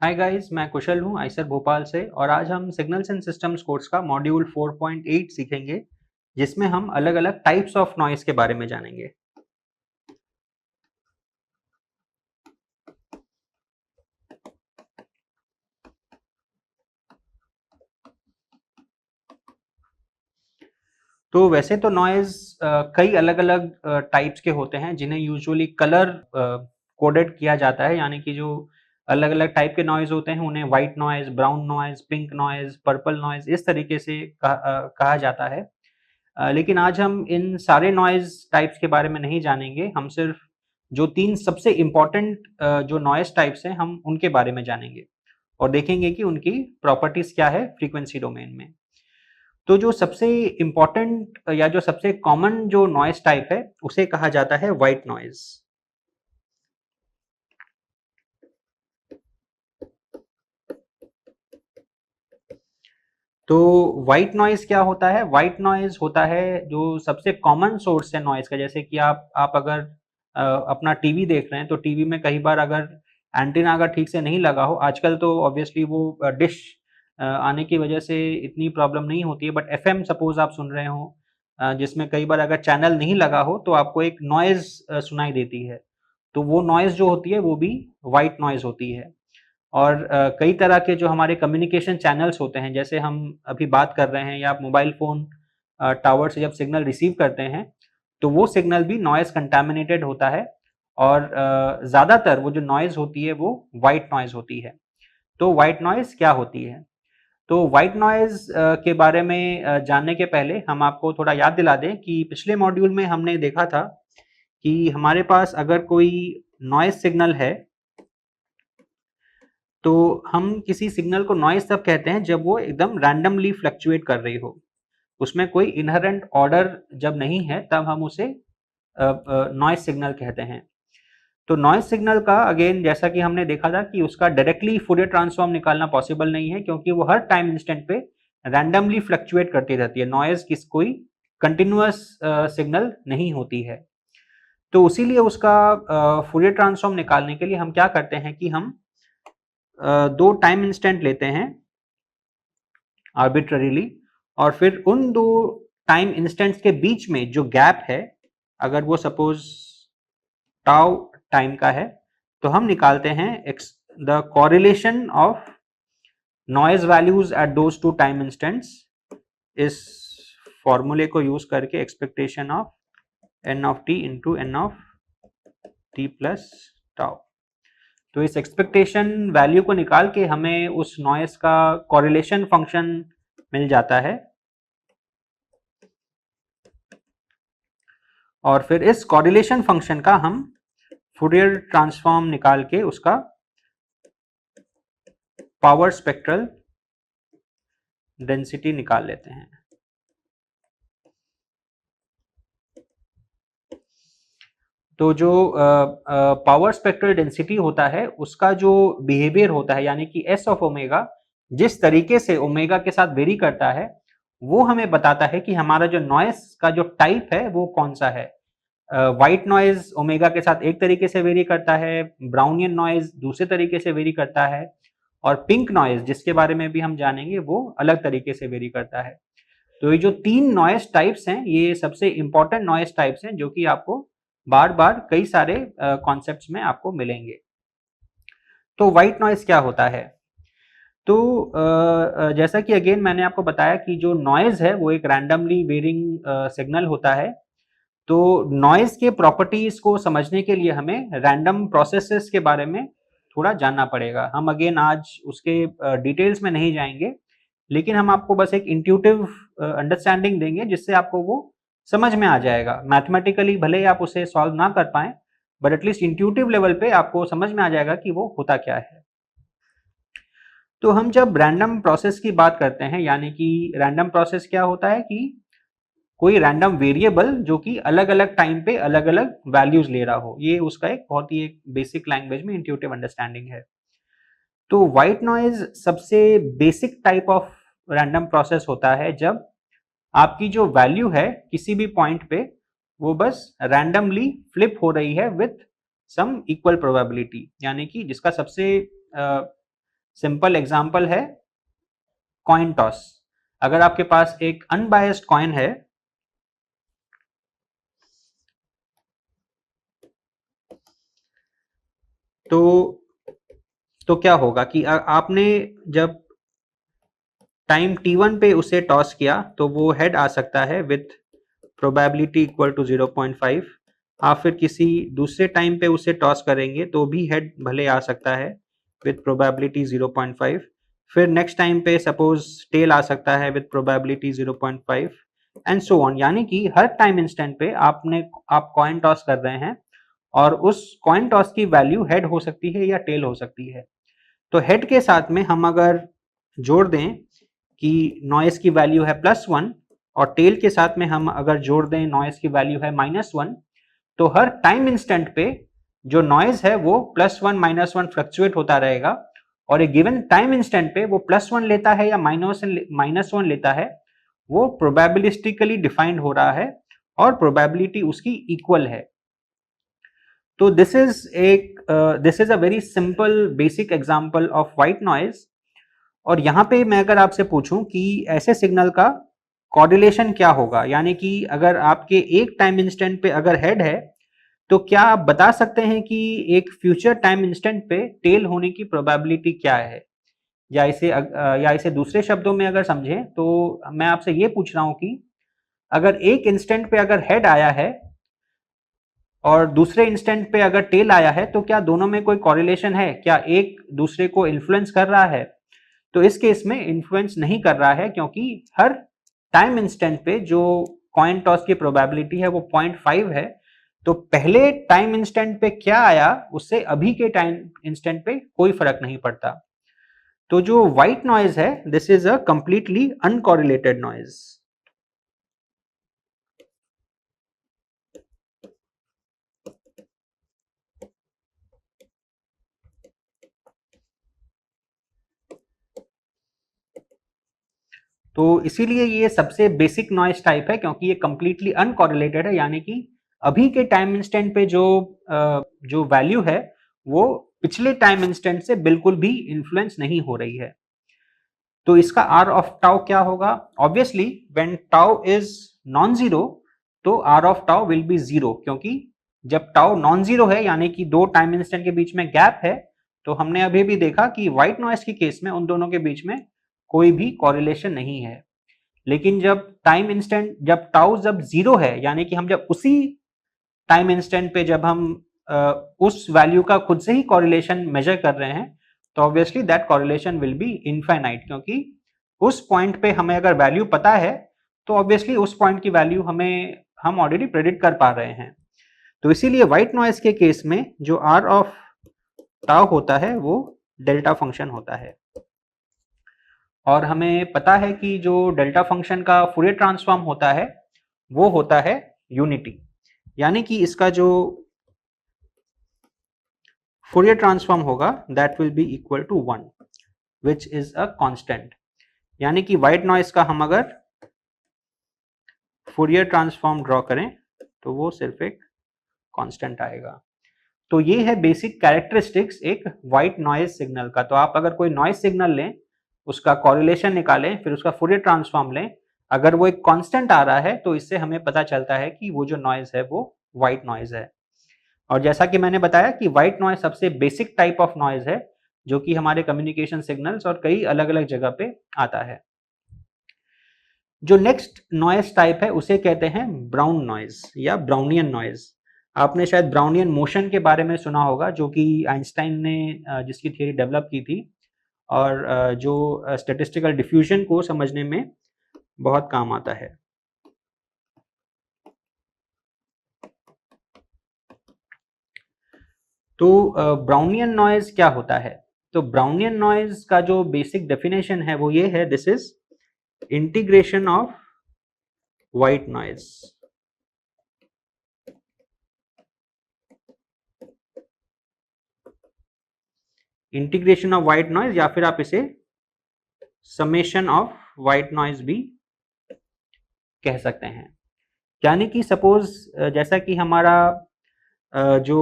Hi guys, मैं कुशल हूँ Eicher Bhopal से और आज हम सिग्नल्स एंड सिस्टम्स कोर्स का मॉड्यूल 4.8 सीखेंगे जिसमें हम अलग-अलग टाइप्स ऑफ नॉइस के बारे में जानेंगे। तो वैसे तो नॉइज़ कई अलग-अलग टाइप्स के होते हैं जिन्हें यूजुअली कलर कोडेड किया जाता है, यानी कि जो अलग-अलग टाइप के नॉइज़ होते हैं उन्हें white noise, brown noise, pink noise, purple noise इस तरीके से कहा जाता है। लेकिन आज हम इन सारे नॉइज़ टाइप्स के बारे में नहीं जानेंगे, हम सिर्फ जो 3 सबसे इम्पोर्टेंट जो नॉइज़ टाइप्स हैं हम उनके बारे में जानेंगे और देखेंगे कि उनकी प्रॉपर्टीज़ क्या है फ्रीक्वेंसी डोमेन में। तो जो सबसे इम्पोर्टेंट या जो सबसे कॉमन जो नॉइज़ टाइप है उसे कहा जाता है व्हाइट नॉइज़। तो व्हाइट नॉइज़ क्या होता है? व्हाइट नॉइज़ होता है जो सबसे कॉमन सोर्स है नॉइज़ का। जैसे कि आप अगर अपना टीवी देख रहे हैं तो टीवी में कई बार अगर एंटीना अगर ठीक से नहीं लगा हो, आजकल तो ऑब्वियसली वो डिश आने की वजह से इतनी प्रॉब्लम नहीं होती है, बट एफएम सपोज़ आप सुन रहे हो जिसमें कई बार अगर चैनल नहीं लगा हो तो आपको एक नॉइज़ सुनाई देती है। तो वो नॉइज़ जो होती है वो भी व्हाइट नॉइज़ होती है। और कई तरह के जो हमारे कम्युनिकेशन चैनल्स होते हैं, जैसे हम अभी बात कर रहे हैं या आप मोबाइल फ़ोन टावर से जब सिग्नल रिसीव करते हैं, तो वो सिग्नल भी नॉइज़ कंटैमिनेटेड होता है और ज़्यादातर वो जो नॉइज़ होती है वो व्हाइट नॉइज़ होती है। तो व्हाइट नॉइज़ क्या होती है? तो व्हाइट नॉइज़ के बारे में जानने के पहले हम आपको थोड़ा याद दिला दें कि पिछले मॉड्यूल में हमने देखा था कि हमारे पास अगर कोई नॉइज़ सिग्नल है तो हम किसी सिग्नल को नॉइज़ तब कहते हैं जब वो एकदम रैंडमली फ्लक्चुएट कर रही हो। उसमें कोई इन्हेरेंट ऑर्डर जब नहीं है तब हम उसे नॉइज़ सिग्नल कहते हैं। तो नॉइज़ सिग्नल का अगेन जैसा कि हमने देखा था कि उसका डायरेक्टली फूरियर ट्रांसफॉर्म निकालना पॉसिबल नहीं है, क्योंकि वो हर टाइम इंस्टेंट पे रैंडमली फ्लक्चुएट करती रहती है। नॉइज़ कोई कंटीन्यूअस सिग्नल नहीं होती है। तो इसीलिए उसका फूरियर ट्रांसफॉर्म निकालने के लिए हम क्या करते हैं कि हम 2 टाइम इंस्टेंट लेते हैं आर्बिट्ररीली, और फिर उन 2 टाइम इंस्टेंट्स के बीच में जो गैप है, अगर वो सपोज़ टाउ टाइम का है, तो हम निकालते हैं the correlation of noise values at those 2 time instants. इस फॉर्मूले को यूज़ करके expectation of n of t into n of t plus tau. तो इस एक्सपेक्टेशन वैल्यू को निकाल के हमें उस नॉइज़ का कोरिलेशन फंक्शन मिल जाता है और फिर इस कोरिलेशन फंक्शन का हम फूरियर ट्रांसफॉर्म निकाल के उसका पावर स्पेक्ट्रल डेंसिटी निकाल लेते हैं। तो जो पावर स्पेक्ट्रल डेंसिटी होता है उसका जो बिहेवियर होता है, यानी कि एस ऑफ ओमेगा जिस तरीके से ओमेगा के साथ वेरी करता है, वो हमें बताता है कि हमारा जो नॉइस का जो टाइप है वो कौन सा है। व्हाइट नॉइज ओमेगा के साथ एक तरीके से वेरी करता है, ब्राउनियन नॉइज दूसरे तरीके से वेरी करता है, और पिंक नॉइज जिसके बारे में भी हम जानेंगे वो अलग तरीके से वेरी करता है। तो ये जो 3 नॉइज टाइप्स हैं ये सबसे इंपॉर्टेंट नॉइज टाइप्स हैं जो कि आपको बार-बार कई सारे कॉन्सेप्ट्स में आपको मिलेंगे। तो व्हाइट नॉइज क्या होता है? तो जैसा कि अगेन मैंने आपको बताया कि जो नॉइज है वो एक रैंडमली वेरिंग सिग्नल होता है। तो नॉइज के प्रॉपर्टीज को समझने के लिए हमें रैंडम प्रोसेसेस के बारे में थोड़ा जानना पड़ेगा। हम अगेन आज उसके डिटेल्स में नहीं जाएंगे, लेकिन हम आपको बस एक इंट्यूटिव अंडरस्टैंडिंग देंगे जिससे आपको वो समझ में आ जाएगा। मैथमेटिकली भले ही आप उसे सॉल्व ना कर पाएं, बट एटलीस्ट इंट्यूटिव लेवल पे आपको समझ में आ जाएगा कि वो होता क्या है। तो हम जब रैंडम प्रोसेस की बात करते हैं, यानी कि रैंडम प्रोसेस क्या होता है कि कोई रैंडम वेरिएबल जो कि अलग-अलग टाइम पे अलग-अलग वैल्यूज ले रहा हो, ये उसका एक बहुत ही एक बेसिक लैंग्वेज में इंट्यूटिव अंडरस्टैंडिंग है। तो व्हाइट नॉइज सबसे basic type of random process होता है जब आपकी जो वैल्यू है किसी भी पॉइंट पे वो बस रैंडमली फ्लिप हो रही है विथ सम इक्वल प्रोबेबिलिटी, यानी कि जिसका सबसे सिंपल एग्जांपल है कॉइन टॉस। अगर आपके पास एक अनबायस्ड कॉइन है, तो क्या होगा कि आपने जब टाइम t1 पे उसे टॉस किया तो वो हेड आ सकता है विथ प्रोबेबिलिटी इक्वल टू 0.5। आप फिर किसी दूसरे टाइम पे उसे टॉस करेंगे तो भी हेड भले आ सकता है विथ प्रोबेबिलिटी 0.5। फिर नेक्स्ट टाइम पे सपोज टेल आ सकता है with probability 0.5 and so on. यानी कि हर टाइम इंस्टेंट पे आप कॉइन टॉस कर रहे हैं और उस कॉइन टॉस की वैल्यू हेड हो सकती है या टेल हो सकती है। तो हेड के साथ में हम अगर जोड़ दें कि नॉइस की वैल्यू है +1 और टेल के साथ में हम अगर जोड़ दें नॉइस की वैल्यू है -1, तो हर टाइम इंस्टेंट पे जो नॉइज है वो +1 -1 फ्लक्चुएट होता रहेगा और एक गिवन टाइम इंस्टेंट पे वो +1 लेता है या -1 लेता है, वो प्रोबेबिलिस्टिकली डिफाइंड हो रहा है और प्रोबेबिलिटी उसकी इक्वल है। तो this is a very simple basic example of white noise. और यहाँ पे मैं अगर आपसे पूछूं कि ऐसे सिग्नल का कॉरिलेशन क्या होगा, यानी कि अगर आपके एक टाइम इंस्टेंट पे अगर हेड है तो क्या आप बता सकते हैं कि एक फ्यूचर टाइम इंस्टेंट पे टेल होने की प्रोबेबिलिटी क्या है? या इसे दूसरे शब्दों में अगर समझें तो मैं आपसे ये पूछ रहा हूं कि अगर एक इंस्टेंट पे अगर हेड आया है और दूसरे इंस्टेंट पे अगर टेल आया है तो क्या दोनों में कोई कॉरिलेशन है? क्या एक दूसरे को इन्फ्लुएंस कर रहा है? तो इस केस में इन्फ्लुएंस नहीं कर रहा है, क्योंकि हर टाइम इंस्टेंट पे जो कॉइन टॉस की प्रोबेबिलिटी है वो 0.5 है। तो पहले टाइम इंस्टेंट पे क्या आया उससे अभी के टाइम इंस्टेंट पे कोई फर्क नहीं पड़ता। तो जो व्हाइट नॉइज है this is a completely uncorrelated noise. तो इसीलिए ये सबसे बेसिक नॉइज टाइप है, क्योंकि ये कंप्लीटली अनकॉरिलेटेड है, यानी कि अभी के टाइम इंस्टेंट पे जो वैल्यू है वो पिछले टाइम इंस्टेंट से बिल्कुल भी इन्फ्लुएंस नहीं हो रही है। तो इसका आर ऑफ टाउ क्या होगा? Obviously when tau is non zero तो R of tau will be zero, क्योंकि जब टाउ नॉन जीरो है यानी कि दो टाइम इंस्टेंट के बीच में गैप है, तो हमने अभी भी देखा कि व्हाइट नॉइज के केस में उन दोनों के बीच में कोई भी कॉरिलेशन नहीं है। लेकिन जब टाउ जब जीरो है, यानी कि हम जब उसी टाइम इंस्टेंट पे जब हम उस वैल्यू का खुद से ही कॉरिलेशन मेजर कर रहे हैं, तो obviously that correlation will be infinite, क्योंकि उस पॉइंट पे हमें अगर वैल्यू पता है तो ऑब्वियसली उस पॉइंट की वैल्यू हम ऑलरेडी प्रेडिक्ट कर पा रहे हैं। तो इसीलिए व्हाइट नॉइज के केस में जो आर ऑफ टाउ होता है वो डेल्टा फंक्शन होता है। और हमें पता है कि जो डेल्टा फंक्शन का फूरियर ट्रांसफॉर्म होता है वो होता है यूनिटी, यानी कि इसका जो फूरियर ट्रांसफॉर्म होगा that will be equal to 1 which is a constant. यानी कि व्हाइट नॉइज का हम अगर फूरियर ट्रांसफॉर्म ड्रॉ करें तो वो सिर्फ एक कांस्टेंट आएगा। तो ये है बेसिक कैरेक्टरिस्टिक्स एक व्हाइट नॉइज सिग्नल का। तो आप अगर कोई नॉइज सिग्नल लें, उसका कॉरिलेशन निकालें, फिर उसका फूरियर ट्रांसफॉर्म लें, अगर वो एक कांस्टेंट आ रहा है तो इससे हमें पता चलता है कि वो जो नॉइज है वो व्हाइट नॉइज है। और जैसा कि मैंने बताया कि व्हाइट नॉइज सबसे बेसिक टाइप ऑफ नॉइज है जो कि हमारे कम्युनिकेशन सिग्नल्स और कई अलग अलग जगह पे आता है। जो नेक्स्ट नॉइज टाइप है उसे कहते हैं ब्राउन नॉइज या ब्राउनियन नॉइज। आपने शायद ब्राउनियन मोशन के बारे में सुना होगा, जो कि आइंस्टाइन ने जिसकी थियरी डेवलप की थी और जो स्टैटिस्टिकल डिफ्यूजन को समझने में बहुत काम आता है। तो ब्राउनियन नॉइज क्या होता है? तो ब्राउनियन नॉइज का जो बेसिक डेफिनेशन है वो ये है, this is integration of white noise. Integration of white noise या फिर आप इसे समेशन ऑफ व्हाइट नॉइज भी कह सकते हैं। यानी कि सपोज जैसा कि हमारा जो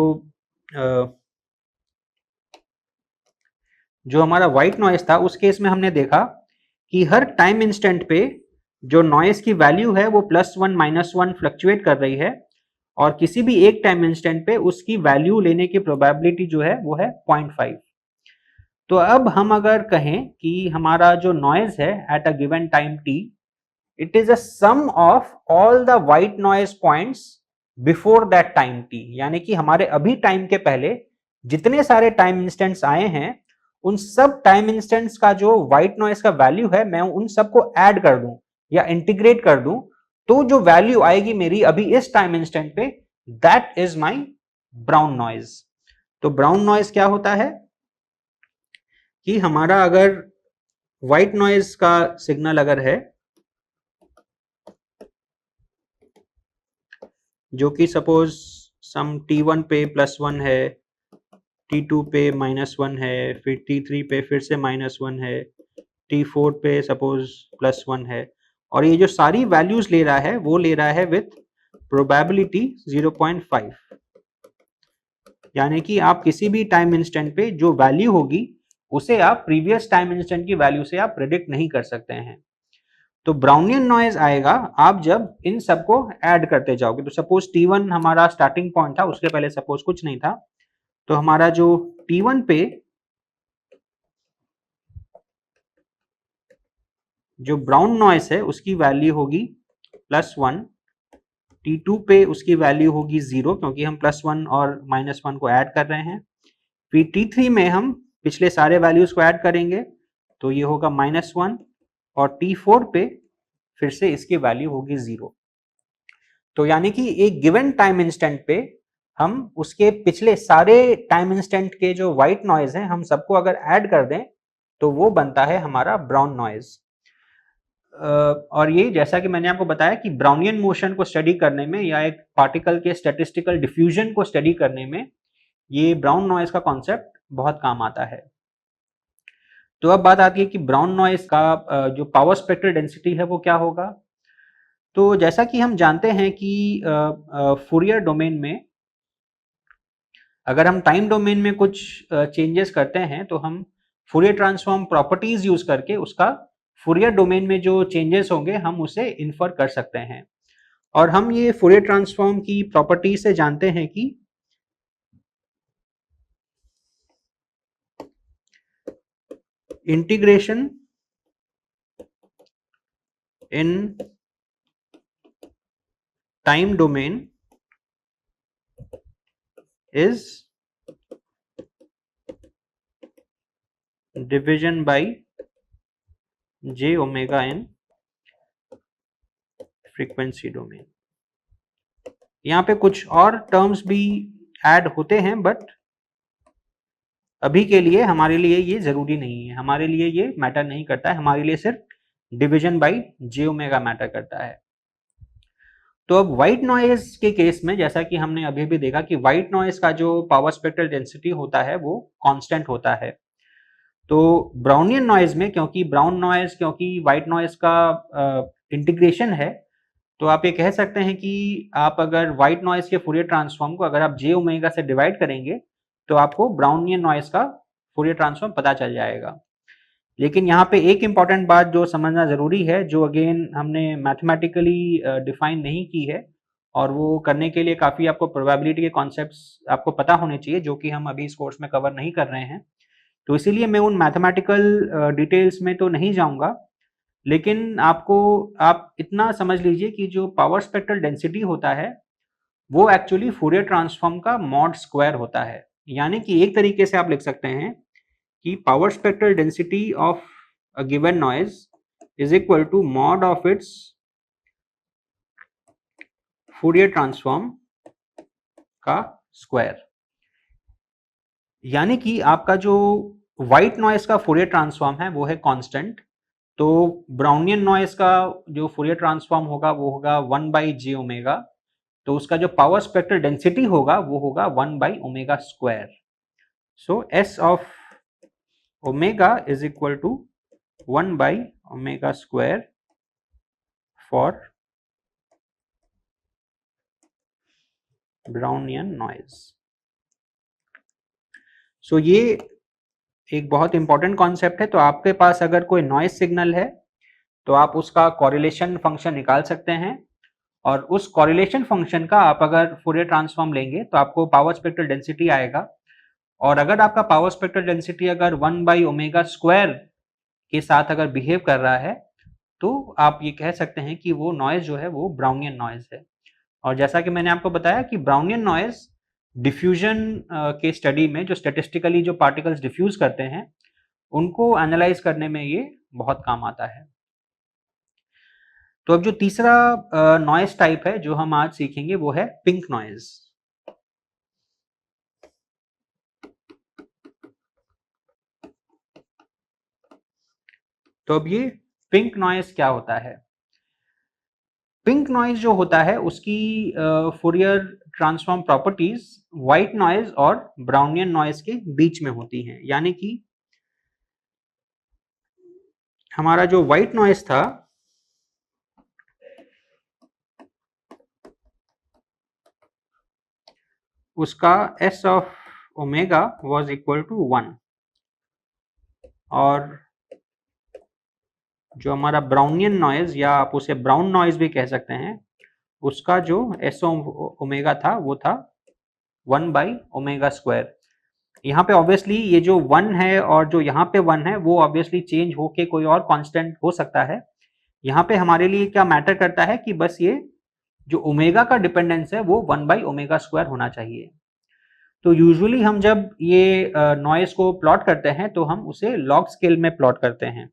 जो हमारा व्हाइट नॉइज था उस केस में हमने देखा कि हर टाइम इंस्टेंट पे जो नॉइज की वैल्यू है वो +1 -1 फ्लक्चुएट कर रही है और किसी भी एक टाइम इंस्टेंट पे उसकी वैल्यू लेने की प्रोबेबिलिटी जो है वो है 0.5। तो अब हम अगर कहें कि हमारा जो नॉइज है at a given time t, it is a sum of all the white noise points before that time t, यानी कि हमारे अभी टाइम के पहले जितने सारे टाइम इंस्टेंट्स आए हैं उन सब टाइम इंस्टेंट्स का जो व्हाइट नॉइज का वैल्यू है मैं उन सबको ऐड कर दूं या इंटीग्रेट कर दूं, तो जो वैल्यू आएगी मेरी अभी इस टाइम इंस्टेंट पे, that is my brown noise. तो ब्राउन नॉइज क्या होता है कि हमारा अगर व्हाइट नॉइज का सिग्नल अगर है जो कि सपोज सम t1 पे +1 है, t2 पे -1 है, फिर t3 पे फिर से -1 है, t4 पे सपोज +1 है, और ये जो सारी वैल्यूज ले रहा है वो ले रहा है विथ प्रोबेबिलिटी 0.5, यानी कि आप किसी भी टाइम इंस्टेंट पे जो वैल्यू होगी उसे आप प्रीवियस टाइम इंस्टेंट की वैल्यू से आप प्रिडिक्ट नहीं कर सकते हैं। तो ब्राउनियन नॉइज आएगा आप जब इन सबको ऐड करते जाओगे। तो सपोज t1 हमारा स्टार्टिंग पॉइंट था, उसके पहले सपोज कुछ नहीं था, तो हमारा जो t1 पे जो ब्राउन नॉइज है उसकी वैल्यू होगी +1, t2 पे उसकी वैल्यू होगी 0 क्योंकि हम +1 और -1 को ऐड कर रहे हैं, फिर t3 में हम पिछले सारे वैल्यूज को ऐड करेंगे तो ये होगा -1, और t4 पे फिर से इसकी वैल्यू होगी 0। तो यानी कि एक गिवन टाइम इंस्टेंट पे हम उसके पिछले सारे टाइम इंस्टेंट के जो व्हाइट नॉइज हैं हम सबको अगर ऐड कर दें तो वो बनता है हमारा ब्राउन नॉइज। और ये जैसा कि मैंने आपको बताया कि ब्राउनियन मोशन को स्टडी करने में या एक पार्टिकल के स्टैटिस्टिकल डिफ्यूजन को स्टडी करने में ये ब्राउन नॉइज का कॉन्सेप्ट बहुत काम आता है। तो अब बात आती है कि ब्राउन नॉइज का जो पावर स्पेक्ट्रल डेंसिटी है वो क्या होगा। तो जैसा कि हम जानते हैं कि फूरियर डोमेन में अगर हम टाइम डोमेन में कुछ चेंजेस करते हैं तो हम फूरियर ट्रांसफॉर्म प्रॉपर्टीज यूज करके उसका फूरियर डोमेन में जो चेंजेस होंगे हम उसे इन्फर कर सकते हैं। और हम ये फूरियर ट्रांसफॉर्म की प्रॉपर्टी से जानते हैं कि integration in time domain is division bye j omega in frequency domain. यहाँ पे कुछ और टर्म्स भी ऐड होते हैं बट अभी के लिए हमारे लिए ये जरूरी नहीं है, हमारे लिए ये मैटर नहीं करता है, हमारे लिए सिर्फ division bye j omega matter करता है। तो अब व्हाइट नॉइज के केस में जैसा कि हमने अभी भी देखा कि व्हाइट नॉइज का जो पावर स्पेक्ट्रल डेंसिटी होता है वो कांस्टेंट होता है। तो ब्राउनियन नॉइज में क्योंकि व्हाइट नॉइज का इंटीग्रेशन है, तो आप ये कह सकते हैं कि आप अगर व्हाइट नॉइज के फूरियर ट्रांसफॉर्म को अगर आप j ओमेगा से डिवाइड करेंगे तो आपको ब्राउनियन नॉइज का फूरियर ट्रांसफॉर्म पता चल जाएगा। लेकिन यहाँ पे एक इंपॉर्टेंट बात जो समझना जरूरी है, जो अगेन हमने मैथमेटिकली डिफाइन नहीं की है, और वो करने के लिए काफी आपको प्रोबेबिलिटी के कॉन्सेप्ट्स आपको पता होने चाहिए जो कि हम अभी इस कोर्स में कवर नहीं कर रहे हैं। तो इसीलिए मैं उन मैथमेटिकल डिटेल्स में तो नहीं जाऊंगा, लेकिन आप इतना समझ लीजिए कि जो पावर स्पेक्ट्रल डेंसिटी होता है वो एक्चुअली फूरियर ट्रांसफॉर्म का मॉड स्क्वायर होता है। यानी कि एक तरीके से आप लिख सकते हैं कि power spectral density of a given noise is equal to mod of its Fourier transform का स्क्वायर। यानी कि आपका जो व्हाइट नॉइज का फूरियर ट्रांसफॉर्म है वो है कांस्टेंट, तो ब्राउनियन नॉइज का जो फूरियर ट्रांसफॉर्म होगा वो होगा 1/j ओमेगा, तो उसका जो पावर स्पेक्ट्रल डेंसिटी होगा वो होगा 1/ओमेगा square. So s of omega is equal to 1/ओमेगा square for Brownian noise. So ये एक बहुत इंपॉर्टेंट कॉन्सेप्ट है। तो आपके पास अगर कोई नॉइज सिग्नल है तो आप उसका कॉरिलेशन फंक्शन निकाल सकते हैं, और उस कॉरिलेशन फंक्शन का आप अगर फूरियर ट्रांसफॉर्म लेंगे तो आपको पावर स्पेक्ट्रल डेंसिटी आएगा। और अगर आपका पावर स्पेक्ट्रल डेंसिटी अगर 1/ओमेगा स्क्वायर के साथ अगर बिहेव कर रहा है तो आप ये कह सकते हैं कि वो नॉइज जो है वो ब्राउनियन नॉइज है। और जैसा कि मैंने आपको बताया कि ब्राउनियन नॉइज डिफ्यूजन के स्टडी में जो स्टेटिस्टिकली जो पार्टिकल्स डिफ्यूज करते हैं उनको एनालाइज करने में ये बहुत काम आता है। तो अब जो तीसरा नॉइज टाइप है जो हम आज सीखेंगे वो है पिंक नॉइज। तो अब ये पिंक नॉइज क्या होता है? पिंक नॉइज जो होता है उसकी Fourier transform properties white noise और ब्राउनियन नॉइज के बीच में होती हैं। यानी कि हमारा जो व्हाइट नॉइज था उसका S of omega was equal to 1, और जो हमारा ब्राउनियन नॉइज या आप उसे ब्राउन नॉइज भी कह सकते हैं उसका जो एस ओमेगा था वो था 1/ओमेगा स्क्वायर। यहाँ पे ऑब्वियसली ये जो 1 है और जो यहाँ पे 1 है वो ऑब्वियसली चेंज होके कोई और कांस्टेंट हो सकता है। यहाँ पे हमारे लिए क्या मैटर करता है कि बस ये जो ओमेगा का डिपेंडेंस है वो 1/ओमेगा स्क्वायर होना चाहिए। तो यूजुअली हम जब ये नॉइज को प्लॉट करते हैं तो हम उसे लॉग स्केल में प्लॉट करते हैं।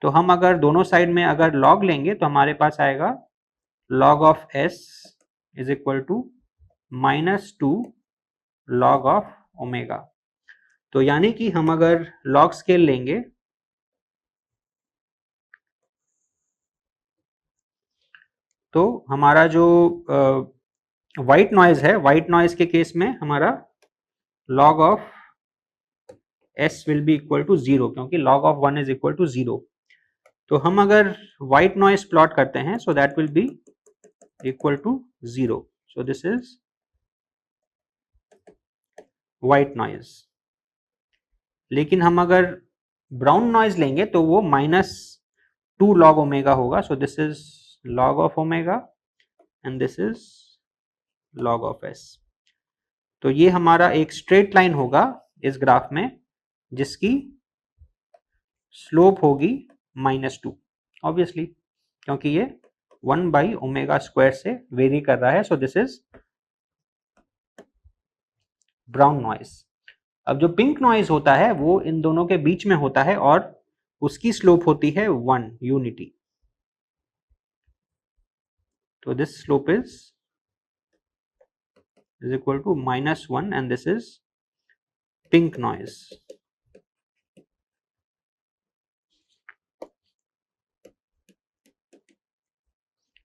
तो हम अगर दोनों साइड में अगर लॉग लेंगे तो हमारे पास आएगा log of s is equal to -2 log of omega. तो यानी कि हम अगर लॉग स्केल लेंगे तो हमारा जो व्हाइट नॉइज है, व्हाइट नॉइज के केस में हमारा log of s will be equal to 0, क्योंकि log of 1 is equal to 0। तो हम अगर व्हाइट नॉइज प्लॉट करते हैं so that will be equal to 0। So this is white noise. लेकिन हम अगर ब्राउन नॉइज लेंगे तो वो -2 log ओमेगा होगा। सो this is log of omega and this is log of s। तो ये हमारा एक स्ट्रेट लाइन होगा इस ग्राफ में जिसकी स्लोप होगी -2, ऑब्वियसली क्योंकि ये 1/ओमेगा स्क्वायर से वेरी कर रहा है। सो दिस इज ब्राउन नॉइज। अब जो पिंक नॉइज होता है वो इन दोनों के बीच में होता है और उसकी स्लोप होती है 1 यूनिटी। तो this slope is equal to -1 and this is pink noise.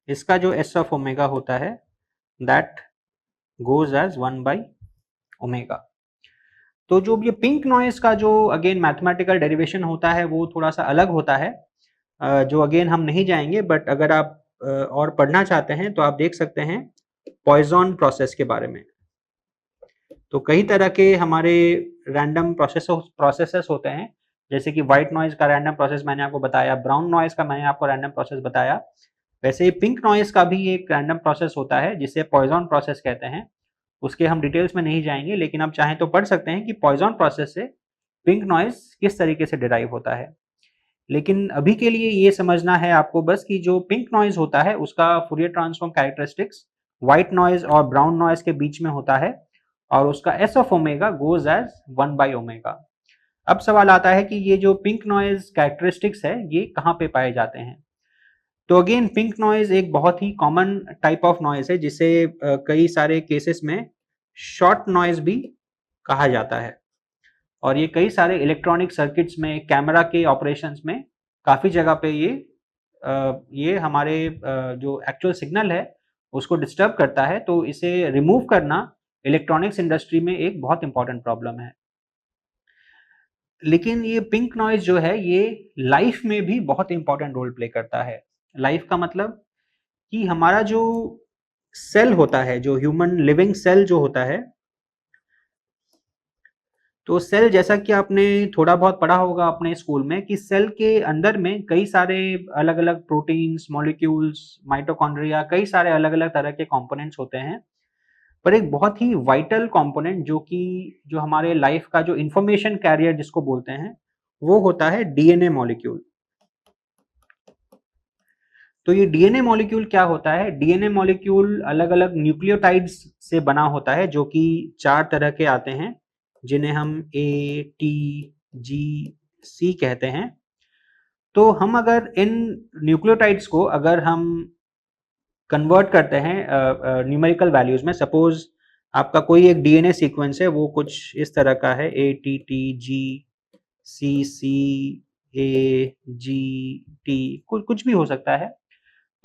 इसका जो एस ऑफ ओमेगा होता है दैट गोज एज 1/ओमेगा। तो जो ये पिंक नॉइज का जो अगेन मैथमेटिकल डेरिवेशन होता है वो थोड़ा सा अलग होता है, जो अगेन हम नहीं जाएंगे, बट अगर आप और पढ़ना चाहते हैं तो आप देख सकते हैं पॉइजन प्रोसेस के बारे में। तो कई तरह के हमारे रैंडम प्रोसेसेस होते हैं, जैसे कि व्हाइट नॉइज का रैंडम प्रोसेस मैंने आपको बताया, ब्राउन नॉइज का मैंने आपको रैंडम प्रोसेस बताया। वैसे ही पिंक नॉइज का भी एक रैंडम प्रोसेस होता है जिसे पॉइजन प्रोसेस कहते हैं। उसके हम डिटेल्स में नहीं जाएंगे, लेकिन आप चाहें तो पढ़ सकते हैं कि पॉइजन प्रोसेस से पिंक नॉइज किस तरीके से डिराइव होता है। लेकिन अभी के लिए ये समझना है आपको बस कि जो पिंक नॉइज होता है उसका Fourier transform characteristics white noise और ब्राउन नॉइज के बीच में होता है और उसका S of omega goes as 1/ओमेगा। अब सवाल आता है कि ये जो पिंक नॉइज कैरेक्टरिस्टिक्स है ये कहाँ पे पाए जाते हैं? तो अगेन पिंक नॉइज एक बहुत ही कॉमन टाइप ऑफ नॉइज है जिसे कई सारे केसेस में शॉर्ट नॉइज भी कहा जाता है, और ये कई सारे इलेक्ट्रॉनिक सर्किट्स में, कैमरा के ऑपरेशंस में काफ़ी जगह पे ये हमारे जो एक्चुअल सिग्नल है उसको डिस्टर्ब करता है। तो इसे रिमूव करना इलेक्ट्रॉनिक्स इंडस्ट्री में एक बहुत इंपॉर्टेंट प्रॉब्लम है। लेकिन ये पिंक नॉइज जो है ये लाइफ में भी बहुत इंपॉर्टेंट रोल प्ले करता है। लाइफ का मतलब कि हमारा जो सेल होता है, जो ह्यूमन लिविंग सेल जो होता है, तो सेल, जैसा कि आपने थोड़ा बहुत पढ़ा होगा अपने स्कूल में, कि सेल के अंदर में कई सारे अलग-अलग प्रोटीन्स, मॉलिक्यूल्स, माइटोकॉन्ड्रिया, कई सारे अलग-अलग तरह के कंपोनेंट्स होते हैं। पर एक बहुत ही वाइटल कंपोनेंट जो हमारे लाइफ का जो इंफॉर्मेशन कैरियर जिसको बोलते हैं, वो होता है डीएनए मॉलिक्यूल। तो ये डीएनए मॉलिक्यूल क्या होता है? डीएनए मॉलिक्यूल अलग-अलग न्यूक्लियोटाइड्स से बना होता है, जो कि 4 तरह के आते हैं, जिन्हें हम ए, टी, जी, सी कहते हैं। तो हम अगर इन न्यूक्लियोटाइड्स को अगर हम कन्वर्ट करते हैं न्यूमेरिकल वैल्यूज में, सपोज आपका कोई एक डीएनए सीक्वेंस है, वो कुछ इस तरह का है, A T T G C C A G T, कुछ भी हो सकता है।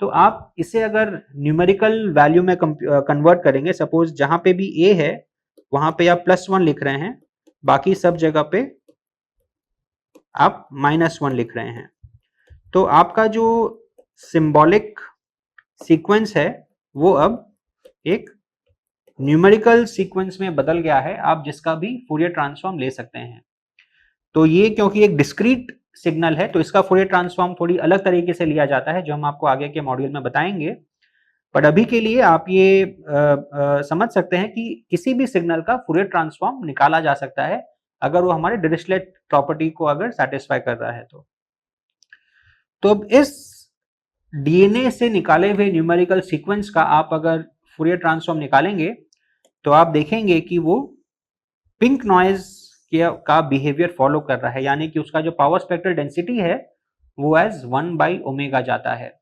तो आप इसे अगर न्यूमेरिकल वैल्यू में कन्वर्ट करेंगे, सपोज जहां पे भी ए है वहां पे आप +1 लिख रहे हैं, बाकी सब जगह पे आप -1 लिख रहे हैं, तो आपका जो सिंबॉलिक सीक्वेंस है वो अब एक न्यूमेरिकल सीक्वेंस में बदल गया है, आप जिसका भी फूरियर ट्रांसफॉर्म ले सकते हैं। तो ये क्योंकि एक डिस्क्रीट सिग्नल है, तो इसका फूरियर ट्रांसफॉर्म थोड़ी अलग तरीके से लिया जाता है, जो हम आपको आगे के मॉड्यूल में बताएंगे। पर अभी के लिए आप ये समझ सकते हैं कि किसी भी सिग्नल का फूरियर ट्रांसफॉर्म निकाला जा सकता है, अगर वो हमारे डिरिचलेट प्रॉपर्टी को अगर सेटिस्फाई कर रहा है तो अब इस डीएनए से निकाले हुए न्यूमेरिकल सीक्वेंस का आप अगर फूरियर ट्रांसफॉर्म निकालेंगे, तो आप देखेंगे कि वो पिंक नॉइज का बिहेवियर फॉलो कर रहा है, यानी कि उसका जो पावर स्पेक्ट्रल डेंसिटी है वो एज 1/ओमेगा जाता है।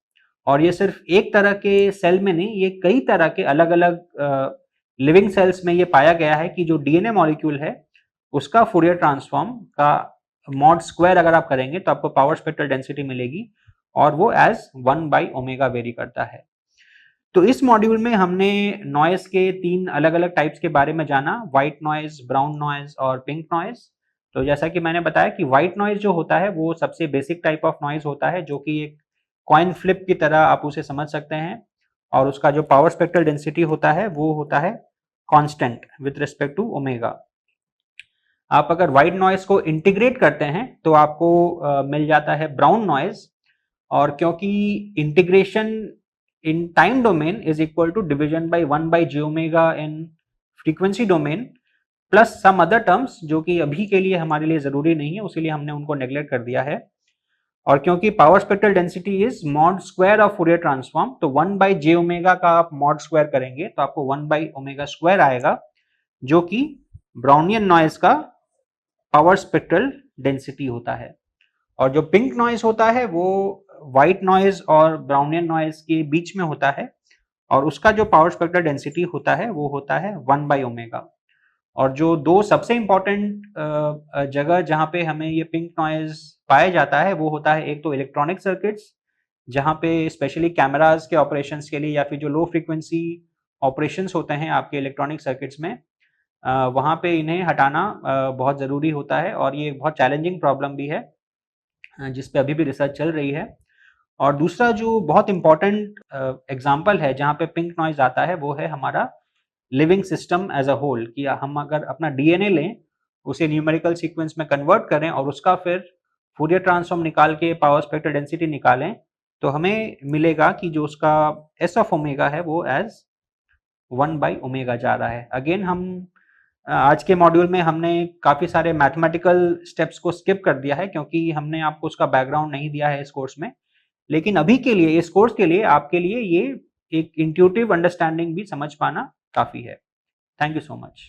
और ये सिर्फ एक तरह के सेल में नहीं, ये कई तरह के अलग अलग लिविंग सेल्स में ये पाया गया है कि जो डीएनए मॉलिक्यूल है उसका फूरियर ट्रांसफॉर्म का मॉड स्क्वायर अगर आप करेंगे तो आपको पावर स्पेक्ट्रल डेंसिटी मिलेगी, और वो एज 1/ओमेगा वेरी करता है। तो इस मॉड्यूल में हमने नॉइज के 3 अलग अलग टाइप्स के बारे में जाना, व्हाइट नॉइज, ब्राउन नॉइज और पिंक नॉइज। तो जैसा कि मैंने बताया कि व्हाइट नॉइज जो होता है वो सबसे बेसिक टाइप ऑफ नॉइज होता है, जो कि एक कॉइन फ्लिप की तरह आप उसे समझ सकते हैं, और उसका जो पावर स्पेक्ट्रल डेंसिटी होता है वो होता है constant with respect to omega. आप अगर व्हाइट नॉइज को इंटीग्रेट करते हैं तो आपको मिल जाता है ब्राउन नॉइज, और क्योंकि integration in time domain is equal to division by 1/j omega in frequency domain plus some other terms, जो कि अभी के लिए हमारे लिए जरूरी नहीं है, उसीलिए हमने उनको नेग्लेक्ट कर दिया है। और क्योंकि power spectral density is mod square of Fourier transform, तो 1/j ओमेगा का आप मॉड स्क्वायर करेंगे तो आपको 1/ओमेगा स्क्वायर आएगा, जो कि ब्राउनियन नॉइज का पावर स्पेक्ट्रल डेंसिटी होता है। और जो पिंक नॉइज होता है वो व्हाइट नॉइज और ब्राउनियन नॉइज के बीच में होता है, और उसका जो पावर स्पेक्ट्रल डेंसिटी होता है वो होता है 1/ओमेगा। और जो दो सबसे इंपॉर्टेंट जगह जहां पे हमें ये पिंक नॉइज पाया जाता है वो होता है, एक तो इलेक्ट्रॉनिक सर्किट्स, जहां पे स्पेशली कैमराज के ऑपरेशंस के लिए या फिर जो लो फ्रीक्वेंसी ऑपरेशंस होते हैं आपके इलेक्ट्रॉनिक सर्किट्स में, वहां पे इन्हें हटाना बहुत ज़रूरी होता है, और ये एक बहुत चैलेंजिंग प्रॉब्लम भी है जिस पे अभी भी रिसर्च चल रही है। और दूसरा जो बहुत इंपॉर्टेंट एग्जांपल है जहाँ पे पिंक नॉइज आता है वो है हमारा living system as a whole, कि हम अगर अपना डीएनए लें, उसे न्यूमेरिकल सीक्वेंस में कन्वर्ट करें और उसका फिर फूरियर ट्रांसफॉर्म निकाल के पावर स्पेक्ट्रल डेंसिटी निकालें, तो हमें मिलेगा कि जो उसका एस ऑफ ओमेगा है वो एज 1/ओमेगा जा रहा है। अगेन हम आज के मॉड्यूल में हमने काफ़ी सारे मैथमेटिकल स्टेप्स को स्किप कर दिया है, क्योंकि हमने आपको उसका बैकग्राउंड नहीं दिया है इस कोर्स में। लेकिन अभी के लिए, इस कोर्स के लिए, आपके लिए ये एक इंट्यूटिव अंडरस्टैंडिंग भी समझ पाना काफ़ी है। Thank you so much.